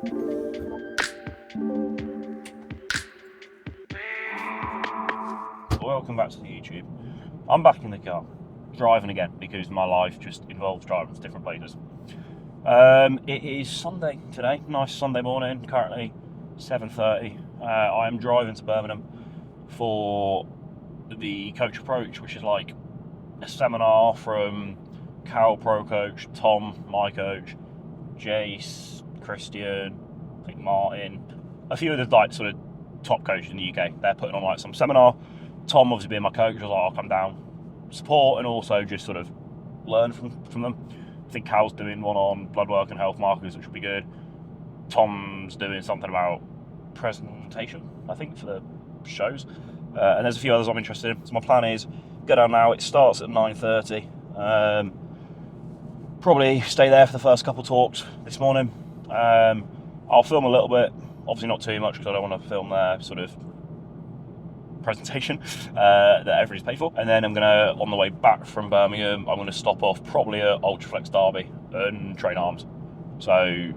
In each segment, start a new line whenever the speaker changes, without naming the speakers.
Welcome back to the YouTube. I'm back in the car, driving again, because my life just involves driving to different places. It is Sunday today, nice Sunday morning, currently 7:30. I am driving to Birmingham for the coach approach, which is like a seminar from Carol, pro coach, Tom, my coach, Jace, Christian, I think Martin, a few of the like sort of top coaches in the UK. They're putting on like some seminar. Tom obviously being my coach, was like, I'll come down, support, and also just sort of learn from them. I think Cal's doing one on blood work and health markers, which will be good. Tom's doing something about presentation, I think, for the shows. And there's a few others I'm interested in. So my plan is go down now. It starts at 9:30. Probably stay there for the first couple talks this morning. I'll film a little bit, obviously not too much because I don't want to film their sort of presentation that everybody's paid for. And then I'm gonna, on the way back from Birmingham, I'm gonna stop off probably at Ultraflex Derby and train arms. So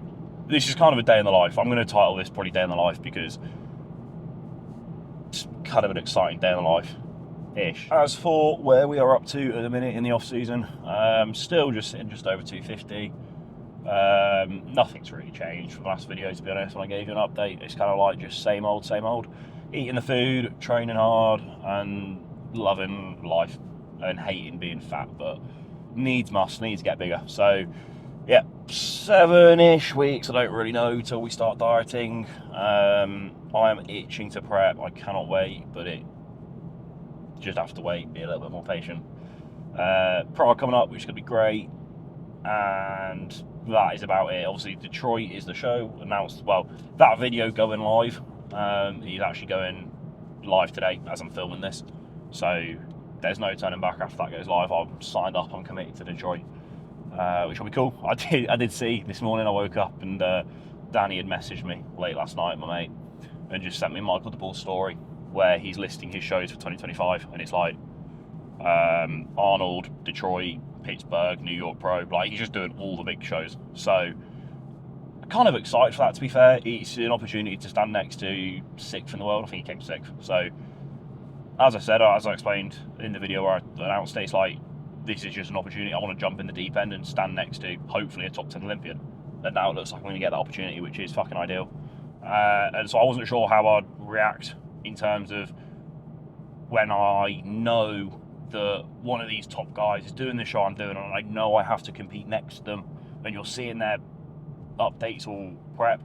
this is kind of a day in the life. I'm gonna title this probably day in the life because it's kind of an exciting day in the life ish. As for where we are up to at the minute in the off season, still just sitting just over 250. Nothing's really changed from the last video, to be honest. When I gave you an update, it's kind of like just same old, eating the food, training hard, and loving life, and hating being fat, but needs to get bigger. So yeah, 7-ish weeks, I don't really know, till we start dieting. I am itching to prep, I cannot wait, but it just have to wait, be a little bit more patient. Pro coming up, which is going to be great, and that is about it. Obviously Detroit is the show announced, well, that video going live, he's actually going live today as I'm filming this, so there's no turning back after that goes live. I'm signed up, I'm committed to Detroit, which will be cool. I did see this morning, I woke up and Danny had messaged me late last night, my mate, and just sent me Michael de Bull's story where he's listing his shows for 2025, and it's like Arnold, Detroit, Pittsburgh, New York Pro, like he's just doing all the big shows. So kind of excited for that, to be fair. It's an opportunity to stand next to 6th in the world. I think he came 6th. So as I said, as I explained in the video where I announced it, it's like this is just an opportunity. I want to jump in the deep end and stand next to hopefully a top 10 Olympian, and now it looks like I'm going to get that opportunity, which is fucking ideal. And so I wasn't sure how I'd react in terms of when I know that one of these top guys is doing the show I'm doing, and I know I have to compete next to them, and you're seeing their updates or prep.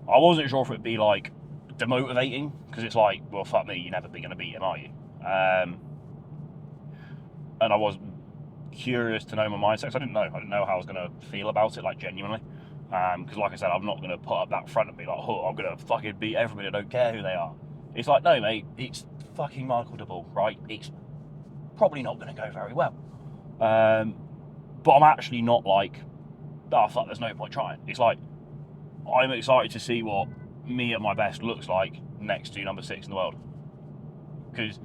I wasn't sure if it'd be like demotivating, because it's like, well, fuck me, you're never going to beat him, are you? And I was curious to know my mindset, because I didn't know how I was going to feel about it, like genuinely, because like I said, I'm not going to put up that front and be like, oh, I'm going to fucking beat everybody, I don't care who they are. It's like, no mate, it's fucking Michael de Bull, right? It's probably not going to go very well, but I'm actually not like, oh fuck, there's no point trying. It's like, I'm excited to see what me at my best looks like next to number 6 in the world, because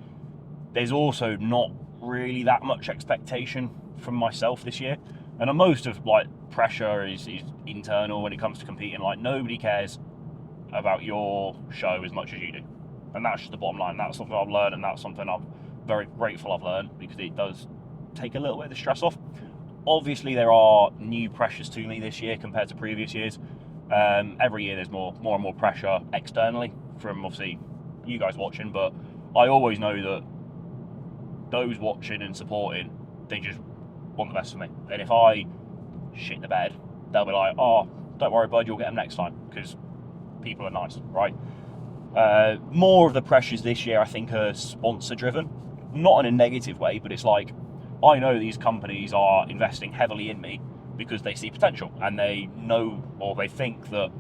there's also not really that much expectation from myself this year, and most of like pressure is internal when it comes to competing. Like nobody cares about your show as much as you do, and that's just the bottom line. That's something I've learned, and that's something I'm very grateful I've learned, because it does take a little bit of the stress off. Obviously there are new pressures to me this year compared to previous years. Every year there's more and more pressure externally from obviously you guys watching, but I always know that those watching and supporting, they just want the best for me. And if I shit the bed, they'll be like, oh, don't worry bud, you'll get them next time, because people are nice, right? More of the pressures this year I think are sponsor driven, not in a negative way, but it's like, I know these companies are investing heavily in me because they see potential, and they know, or they think that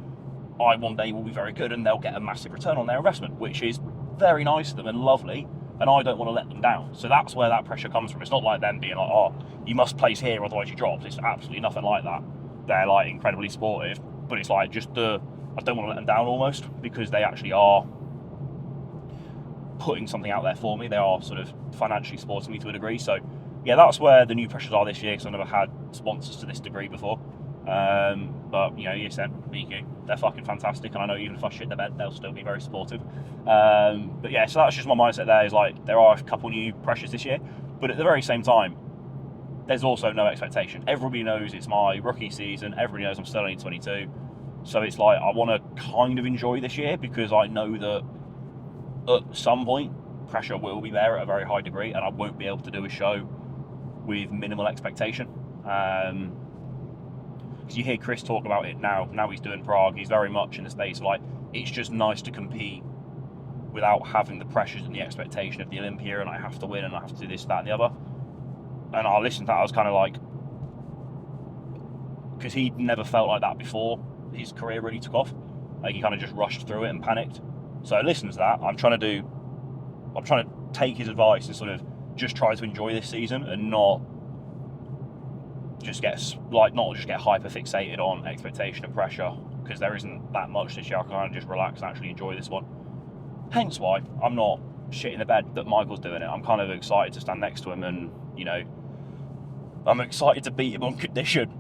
I one day will be very good and they'll get a massive return on their investment, which is very nice of them and lovely, and I don't want to let them down. So that's where that pressure comes from. It's not like them being like, oh, you must place here otherwise you drop. It's absolutely nothing like that. They're like incredibly supportive, but it's like just I don't want to let them down almost, because they actually are putting something out there for me. They are sort of financially supporting me to a degree. So yeah, that's where the new pressures are this year, because I've never had sponsors to this degree before. But ESN, BQ, they're fucking fantastic, and I know even if I shit the bed, they'll still be very supportive. But yeah, so that's just my mindset there. Is like there are a couple new pressures this year, but at the very same time, there's also no expectation. Everybody knows it's my rookie season. Everybody knows I'm still only 22. So it's like I want to kind of enjoy this year because I know that at some point pressure will be there at a very high degree, and I won't be able to do a show with minimal expectation. Because you hear Chris talk about it now. Now he's doing Prague. He's very much in the space of like it's just nice to compete without having the pressures and the expectation of the Olympia, and I have to win and I have to do this, that, and the other. And I listened to that. I was kind of like, because he'd never felt like that before his career really took off. Like he kind of just rushed through it and panicked. So I listened to that. I'm trying to take his advice and sort of just try to enjoy this season and not just get hyper fixated on expectation and pressure, because there isn't that much this year. I can kind of just relax and actually enjoy this one. Hence why I'm not shitting the bed that Michael's doing it. I'm kind of excited to stand next to him, and I'm excited to beat him on condition.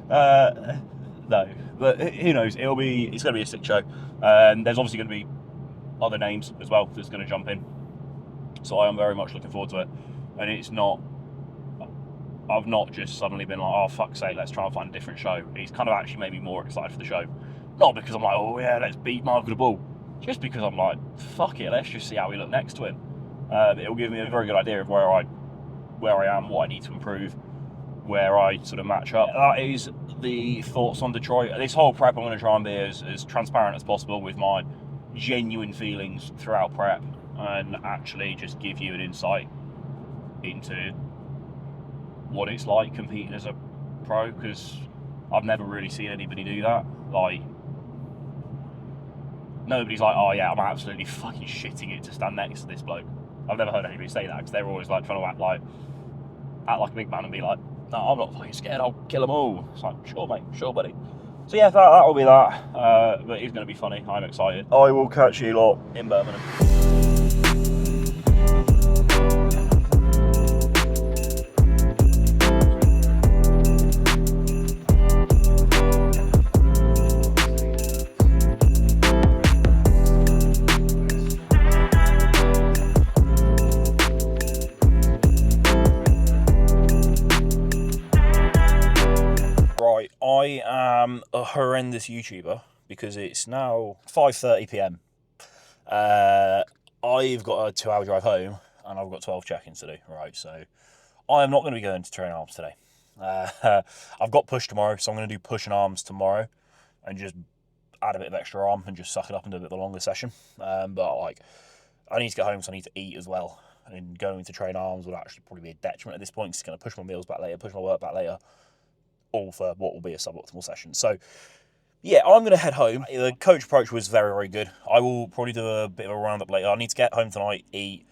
No, but who knows? It's going to be a sick show. There's obviously going to be other names as well that's going to jump in, so I am very much looking forward to it. And I've not just suddenly been like, oh fuck's sake, let's try and find a different show. It's kind of actually made me more excited for the show, not because I'm like, oh yeah, let's beat Michael the Bull, just because I'm like, fuck it, let's just see how we look next to him. It'll give me a very good idea of where I am, what I need to improve, where I sort of match up. That is the thoughts on Detroit. This whole prep, I'm going to try and be as transparent as possible with my genuine feelings throughout prep, and actually just give you an insight into what it's like competing as a pro, because I've never really seen anybody do that. Like, nobody's like, oh yeah, I'm absolutely fucking shitting it to stand next to this bloke. I've never heard anybody say that, because they're always like trying to act like a big man and be like, no, I'm not fucking scared, I'll kill them all. It's like, sure mate, sure buddy. So yeah, that will be that. But it's going to be funny. I'm excited. I will catch you lot in Birmingham. I am a horrendous YouTuber because it's now 5:30 PM. I've got a 2-hour drive home and I've got 12 check-ins to do, right? So I am not going to be going to train arms today. I've got push tomorrow, so I'm going to do push and arms tomorrow and just add a bit of extra arm and just suck it up and do a bit of a longer session. But like, I need to get home, so I need to eat as well. And going to train arms would actually probably be a detriment at this point, because it's going to push my meals back later, push my work back later, all for what will be a suboptimal session. So yeah, I'm going to head home. The coach approach was very, very good. I will probably do a bit of a roundup later. I need to get home tonight, eat,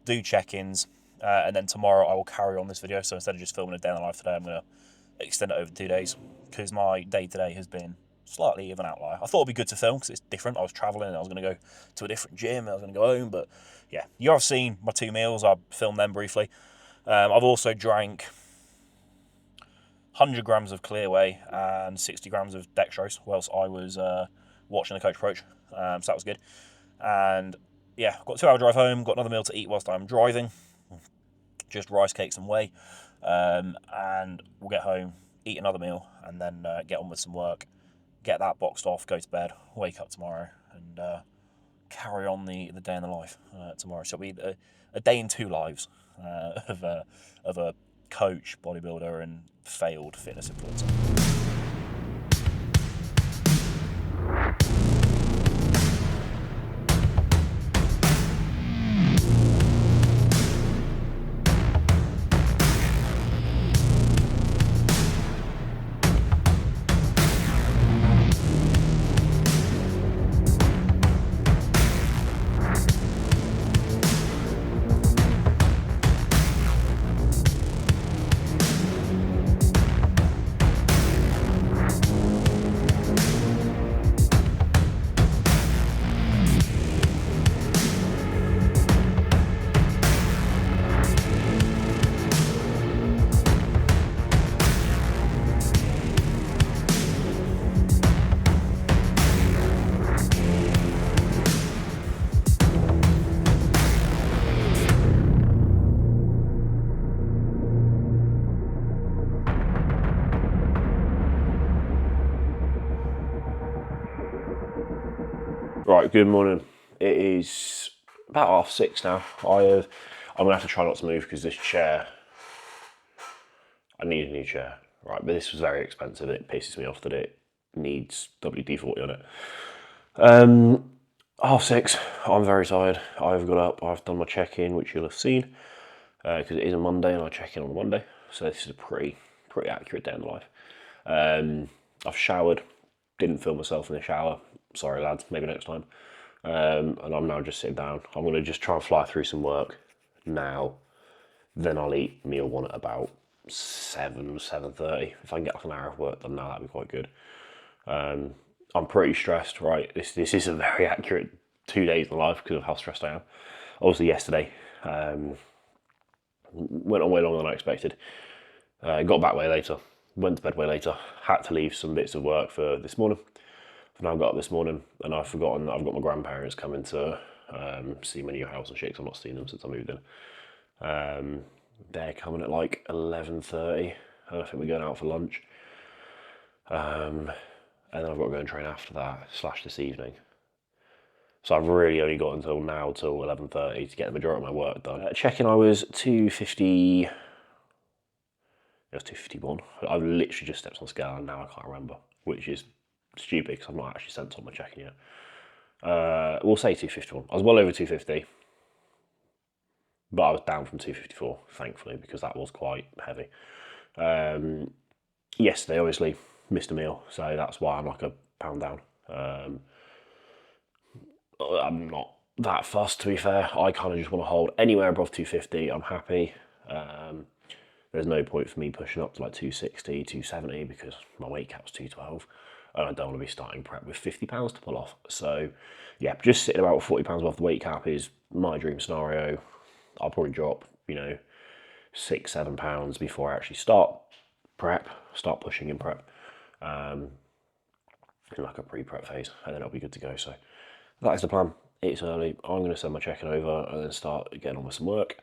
do check-ins, and then tomorrow I will carry on this video. So instead of just filming a day in the life today, I'm going to extend it over 2 days, because my day today has been slightly of an outlier. I thought it'd be good to film because it's different. I was travelling and I was going to go to a different gym and I was going to go home. But yeah, you have seen my 2 meals. I filmed them briefly. I've also drank 100 grams of clear whey and 60 grams of dextrose whilst I was watching the coach approach. So that was good. And yeah, I've got a 2-hour drive home, got another meal to eat whilst I'm driving. Just rice cakes and whey. And we'll get home, eat another meal, and then get on with some work. Get that boxed off, go to bed, wake up tomorrow, and carry on the day in the life tomorrow. So it'll be a day in 2 lives of a coach, bodybuilder, and failed fitness influencer.
Right, good morning. It is about 6:30 now. I'm gonna have to try not to move because this chair, I need a new chair, right? But this was very expensive. It pisses me off that it needs WD-40 on it. 6:30. I'm very tired. I've got up. I've done my check-in, which you'll have seen, because it is a Monday and I check in on a Monday. So this is a pretty accurate day in the life. I've showered. Didn't film myself in the shower. Sorry, lads. Maybe next time. And I'm now just sitting down. I'm going to just try and fly through some work now. Then I'll eat meal one at about 7:30. If I can get like an hour of work done now, that'd be quite good. I'm pretty stressed, right? This is a very accurate 2 days in life because of how stressed I am. Obviously, yesterday went on way longer than I expected. Got back way later. Went to bed way later. Had to leave some bits of work for this morning. I've now got up this morning and I've forgotten that I've got my grandparents coming to see my new house and shit because I've not seen them since I moved in. They're coming at like 11:30 and I think we're going out for lunch. And then I've got to go and train after that, / this evening. So I've really only got until now, till 11:30 to get the majority of my work done. Checking I was 250, it was 251. I've literally just stepped on the scale and now I can't remember, which is stupid because I've not actually sent on my checking yet. We'll say 251. I was well over 250, but I was down from 254, thankfully, because that was quite heavy. Yesterday, obviously, missed a meal, so that's why I'm like a pound down. I'm not that fussed, to be fair. I kind of just want to hold anywhere above 250. I'm happy. There's no point for me pushing up to like 260, 270 because my weight cap's 212. And I don't want to be starting prep with £50 to pull off. So, yeah, just sitting about £40 above the weight cap is my dream scenario. I'll probably drop, £6-7 before I actually start pushing in prep. In like a pre-prep phase, and then it'll be good to go. So that is the plan. It's early. I'm going to send my check-in over and then start getting on with some work.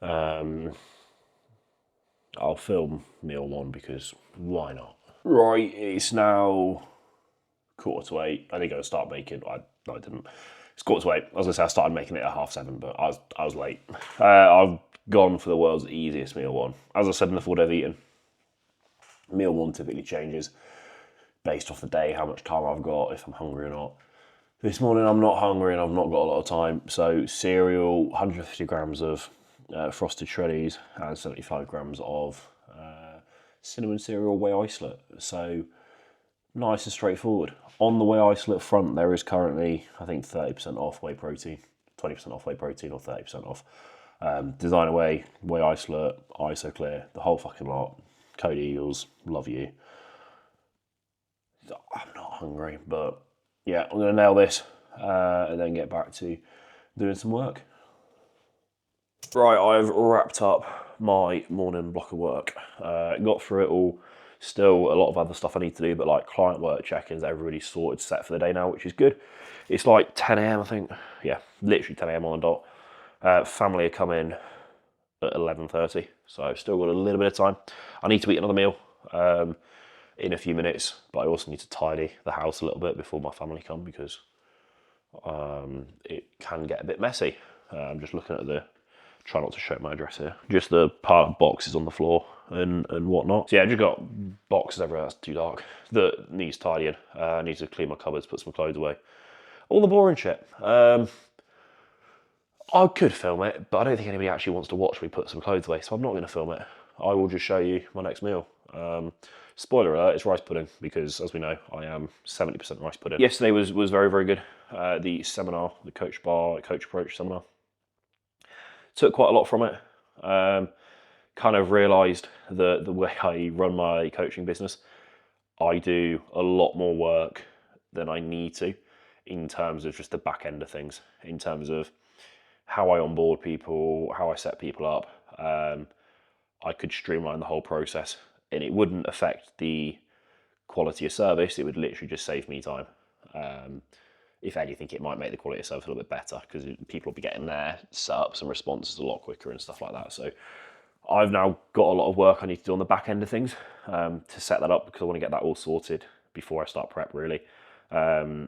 I'll film meal one because why not? Right, it's now 7:45. I think I start making. No, I didn't. It's 7:45. I was gonna say I started making it at 7:30, but I was late. I've gone for the world's easiest meal one. As I said in the food I've eaten, meal one typically changes based off the day, how much time I've got, if I'm hungry or not. This morning I'm not hungry and I've not got a lot of time, so cereal, 150 grams of frosted shreddies and 75 grams of cinnamon cereal whey isolate. So nice and straightforward. On the whey isolate front, there is currently, I think, 30% off whey protein, 20% off whey protein, or 30% off. Designer Whey, whey isolate, IsoClear, the whole fucking lot. Code Eagles, love you. I'm not hungry, but yeah, I'm gonna nail this and then get back to doing some work. Right, I've wrapped up my morning block of work. Got through it all. Still a lot of other stuff I need to do, but like client work check-ins, everybody's sorted, set for the day now, which is good. It's like 10 a.m, I think. Yeah, literally 10 a.m on the dot. Family are coming at 11:30, so I've still got a little bit of time. I need to eat another meal in a few minutes, but I also need to tidy the house a little bit before my family come because it can get a bit messy. I'm just looking at try not to show my address here. Just the part of boxes on the floor and whatnot. So yeah, I just got boxes everywhere, that's too dark, that needs tidying. I need to clean my cupboards, put some clothes away. All the boring shit. I could film it, but I don't think anybody actually wants to watch me put some clothes away, so I'm not going to film it. I will just show you my next meal. Spoiler alert, it's rice pudding, because as we know, I am 70% rice pudding. Yesterday was very, very good. The seminar, the Coach Approach seminar. Took quite a lot from it. Kind of realised that the way I run my coaching business, I do a lot more work than I need to in terms of just the back end of things, in terms of how I onboard people, how I set people up. I could streamline the whole process and it wouldn't affect the quality of service. It would literally just save me time. If anything, it might make the quality of service a little bit better because people will be getting their setups and responses a lot quicker and stuff like that. So I've now got a lot of work I need to do on the back end of things to set that up because I want to get that all sorted before I start prep, really. I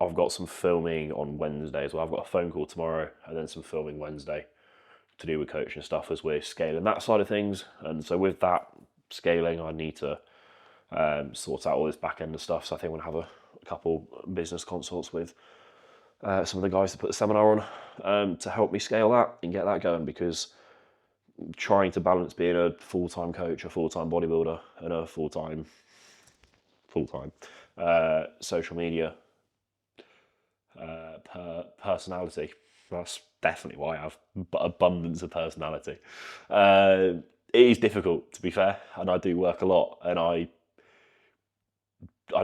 I've got some filming on Wednesday as well. I've got a phone call tomorrow and then some filming Wednesday to do with coaching stuff as we're scaling that side of things. And so with that scaling, I need to sort out all this back end of stuff. So I think I'm going to have a couple business consults with some of the guys to put the seminar on to help me scale that and get that going, because trying to balance being a full-time coach, a full-time bodybuilder, and a full-time social media personality. That's definitely why I have abundance of personality. It is difficult, to be fair, and I do work a lot, and I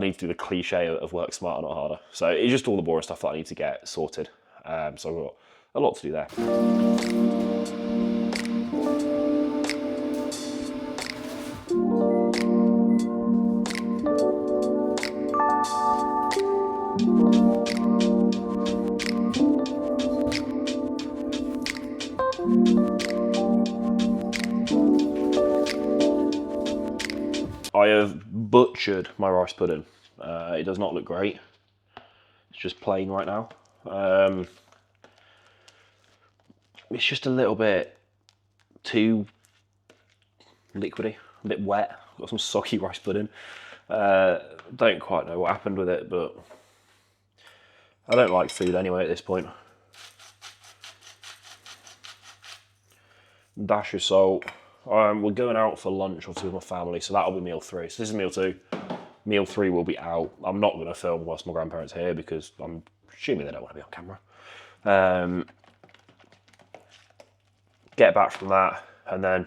need to do the cliche of work smarter, not harder. So it's just all the boring stuff that I need to get sorted. So I've got a lot to do there. I have butchered my rice pudding. It does not look great. It's just plain right now. It's just a little bit too liquidy, a bit wet. Got some soggy rice pudding. Don't quite know what happened with it, but I don't like food anyway at this point. Dash of salt. We're going out for lunch obviously with my family, so that'll be meal 3. So this is meal 2. Meal 3 will be out. I'm not going to film whilst my grandparents are here because I'm assuming they don't want to be on camera. Get back from that, and then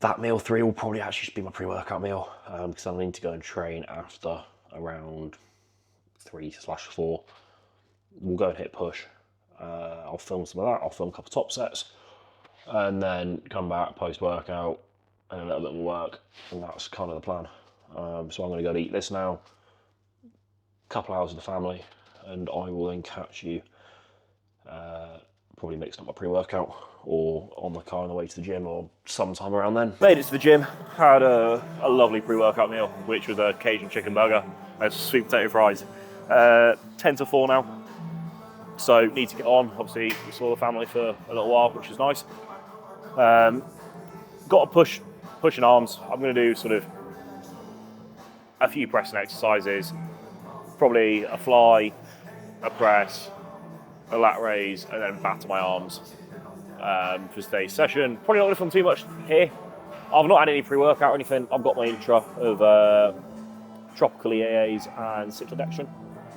that meal 3 will probably actually just be my pre-workout meal, because I need to go and train after around 3/4. We'll go and hit push. I'll film some of that. I'll film a couple of top sets, and then come back post-workout and a little bit more work, and that's kind of the plan. So I'm going to go eat this now, a couple of hours with the family, and I will then catch you probably mixing up my pre-workout or on the car on the way to the gym or sometime around then. Made it to the gym, had a lovely pre-workout meal, which was a Cajun chicken burger and sweet potato fries. 10 to 4 now, so need to get on. Obviously we saw the family for a little while, which is nice. Got to pushing arms. I'm going to do sort of a few pressing exercises, probably a fly, a press, a lat raise, and then batter my arms for today's session. Probably not going to film too much here. I've not had any pre-workout or anything. I've got my intra of tropical EAAs and cyclodextrin,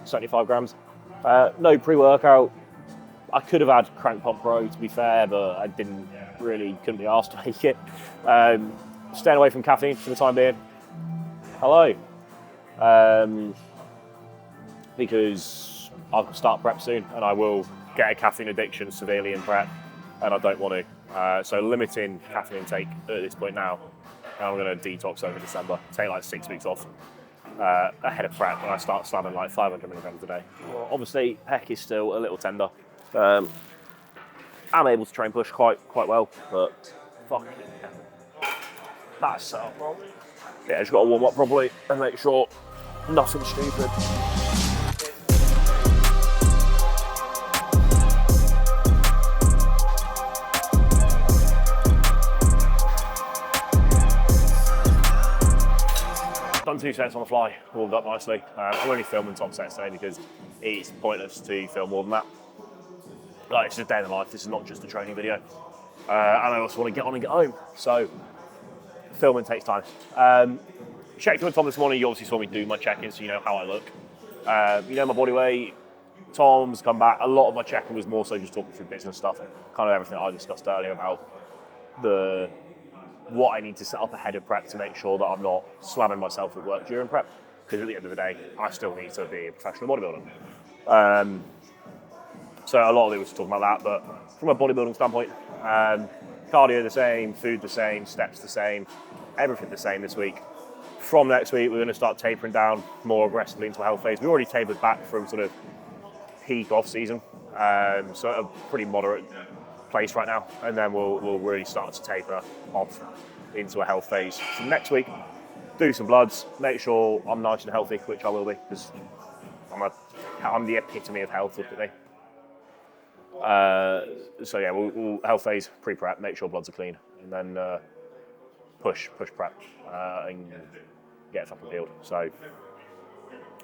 75 grams. No pre-workout. I could have had Crank Pump Pro, to be fair, but I couldn't be asked to make it. Staying away from caffeine for the time being. Hello. Because I'll start prep soon, and I will get a caffeine addiction severely in prep, and I don't want to. So limiting caffeine intake at this point now, and I'm going to detox over December, take like 6 weeks off ahead of prep when I start slamming like 500 milligrams a day. Well, obviously, pec is still a little tender. I'm able to train push quite well, but fucking hell. That's so wrong. Yeah, just got to warm up properly and make sure nothing stupid. Done 2 sets on the fly, warmed up nicely. I'm only filming top sets today because it's pointless to film more than that. Like, it's just a day in the life. This is not just a training video. And I also want to get on and get home. So filming takes time. Checked in with Tom this morning. You obviously saw me do my check-in, so you know how I look. You know my body weight. Tom's come back. A lot of my check-in was more so just talking through business stuff, kind of everything I discussed earlier about what I need to set up ahead of prep to make sure that I'm not slamming myself at work during prep. Because at the end of the day, I still need to be a professional bodybuilder. So a lot of it was talking about that, but from a bodybuilding standpoint, cardio the same, food the same, steps the same, everything the same this week. From next week, we're going to start tapering down more aggressively into a health phase. We've already tapered back from sort of peak off-season, so at a pretty moderate place right now, and then we'll really start to taper off into a health phase. So next week, do some bloods, make sure I'm nice and healthy, which I will be, because I'm a I'm the epitome of health, look at me. So yeah, we'll health phase, pre-prep, make sure bloods are clean, and then push prep, and get fucking peeled. So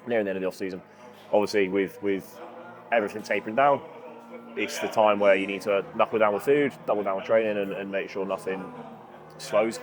nearing the end of the off season, obviously with everything tapering down, it's the time where you need to knuckle down with food, double down with training, and make sure nothing slows.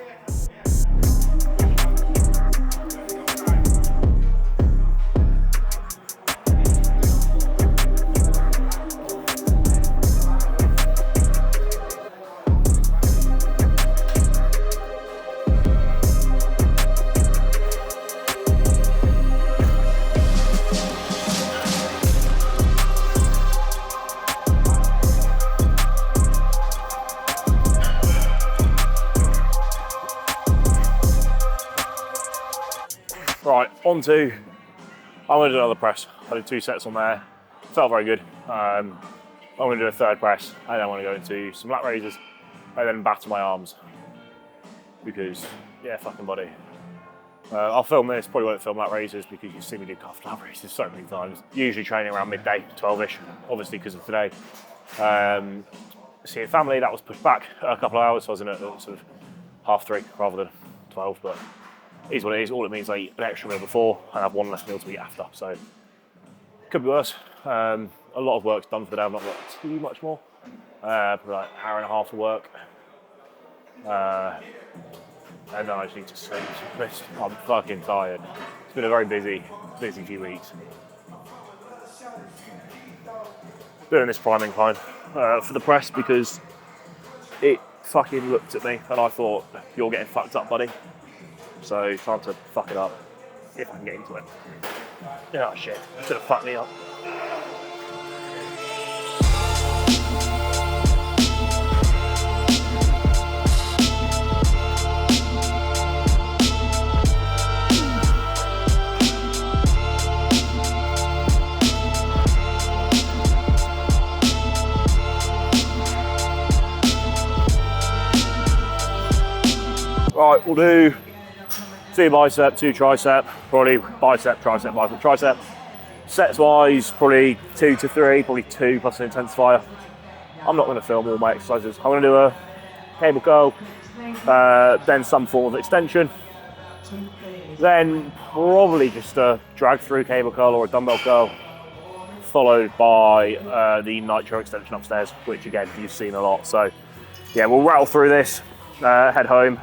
Right, on to, I'm going to do another press. I did 2 sets on there, felt very good. I'm going to do a third press, and then I'm going to go into some lat raises, and then batter my arms. Because, yeah, fucking body. I'll film this, probably won't film lat raises because you've seen me do cuffed lat raises so many times. Usually training around midday, 12ish, obviously because of today. Seeing family, that was pushed back a couple of hours, so I was in at sort of 3:30 rather than 12, but it is what it is. All it means is I eat an extra meal before and have one less meal to eat after, so could be worse. A lot of work's done for the day. I've not got too much more. Probably like an hour and a half of work. And then I just need to sleep. I'm fucking tired. It's been a very busy few weeks. Doing this priming climb for the press because it fucking looked at me and I thought, you're getting fucked up, buddy. So time to fuck it up, if I can get into it. Oh shit, it's gonna fuck me up. Right, we'll do 2 bicep, 2 tricep, probably bicep, tricep. Sets wise, probably 2 to 3, probably 2 plus an intensifier. I'm not going to film all my exercises. I'm going to do a cable curl, then some form of extension, then probably just a drag through cable curl or a dumbbell curl, followed by the nitro extension upstairs, which again, you've seen a lot. So yeah, we'll rattle through this, head home,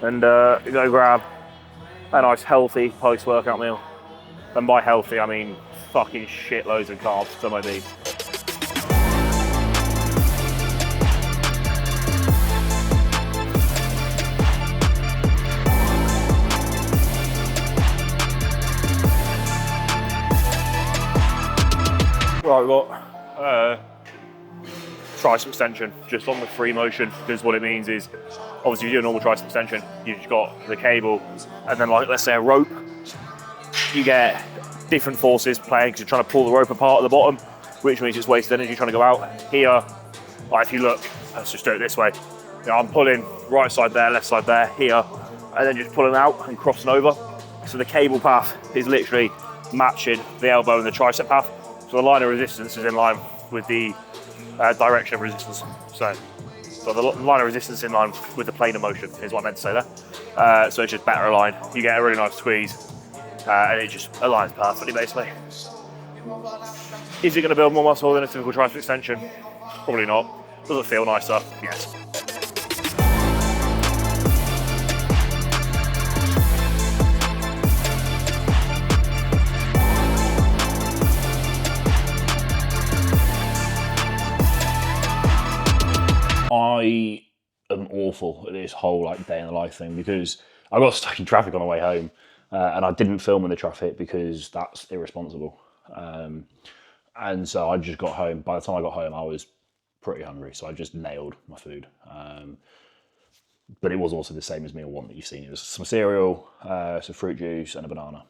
and go grab a nice healthy post-workout meal. And by healthy, I mean fucking shitloads of carbs to my beef. Right, we've got tricep extension, just on the free motion, because what it means is, obviously, if you do a normal tricep extension, you've just got the cable, and then, like, let's say a rope, you get different forces playing because you're trying to pull the rope apart at the bottom, which means it's wasted energy trying to go out. Here, like, if you look, let's just do it this way. You know, I'm pulling right side there, left side there, here, and then just pulling out and crossing over. So the cable path is literally matching the elbow and the tricep path. So the line of resistance is in line with the direction of resistance. So the line of resistance in line with the plane of motion is what I meant to say there. So it's just better aligned. You get a really nice squeeze, and it just aligns perfectly, basically. Is it going to build more muscle than a typical tricep extension? Probably not. Does it feel nicer? Yes. I am awful at this whole like day in the life thing because I got stuck in traffic on the way home, and I didn't film in the traffic because that's irresponsible. And so I just got home. By the time I got home, I was pretty hungry, so I just nailed my food. But it was also the same as meal one that you've seen. It was some cereal, some fruit juice, and a banana.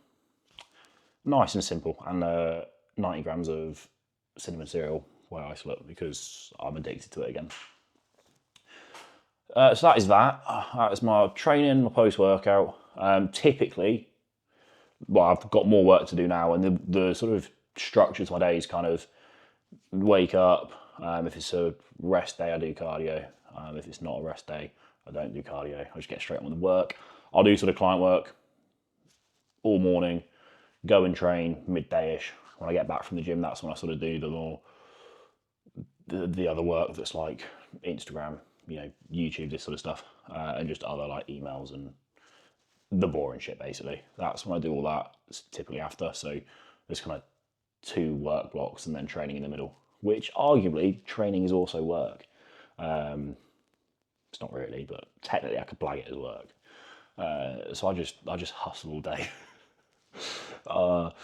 Nice and simple, and 90 grams of cinnamon cereal whey isolate because I'm addicted to it again. So that is that. That is my training, my post-workout. Typically, well, I've got more work to do now, and the sort of structure to my days. Kind of wake up. If it's a rest day, I do cardio. If it's not a rest day, I don't do cardio. I just get straight on with the work. I'll do sort of client work all morning, go and train midday-ish. When I get back from the gym, that's when I sort of do the other work that's like Instagram, YouTube, this sort of stuff, and just other like emails and the boring shit, basically. That's when I do all that. It's typically after. So there's kind of 2 work blocks and then training in the middle, which arguably training is also work. It's not really, but technically I could blag it as work. So I just hustle all day. But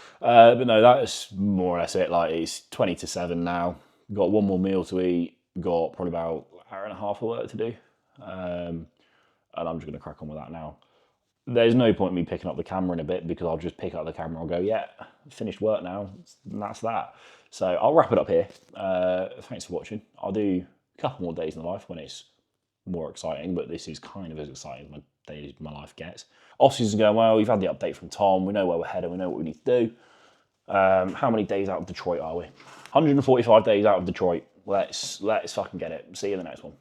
no, that's more or less it. Like, it's 20 to 7 now. Got one more meal to eat. Got probably about an hour and a half of work to do. And I'm just going to crack on with that now. There's no point in me picking up the camera in a bit, because I'll just pick up the camera and go, yeah, finished work now. And that's that. So I'll wrap it up here. Thanks for watching. I'll do a couple more days in the life when it's more exciting, but this is kind of as exciting as my life gets. Offseason's going well. We've had the update from Tom. We know where we're headed. We know what we need to do. How many days out of Detroit are we? 145 days out of Detroit. Let's fucking get it. See you in the next one.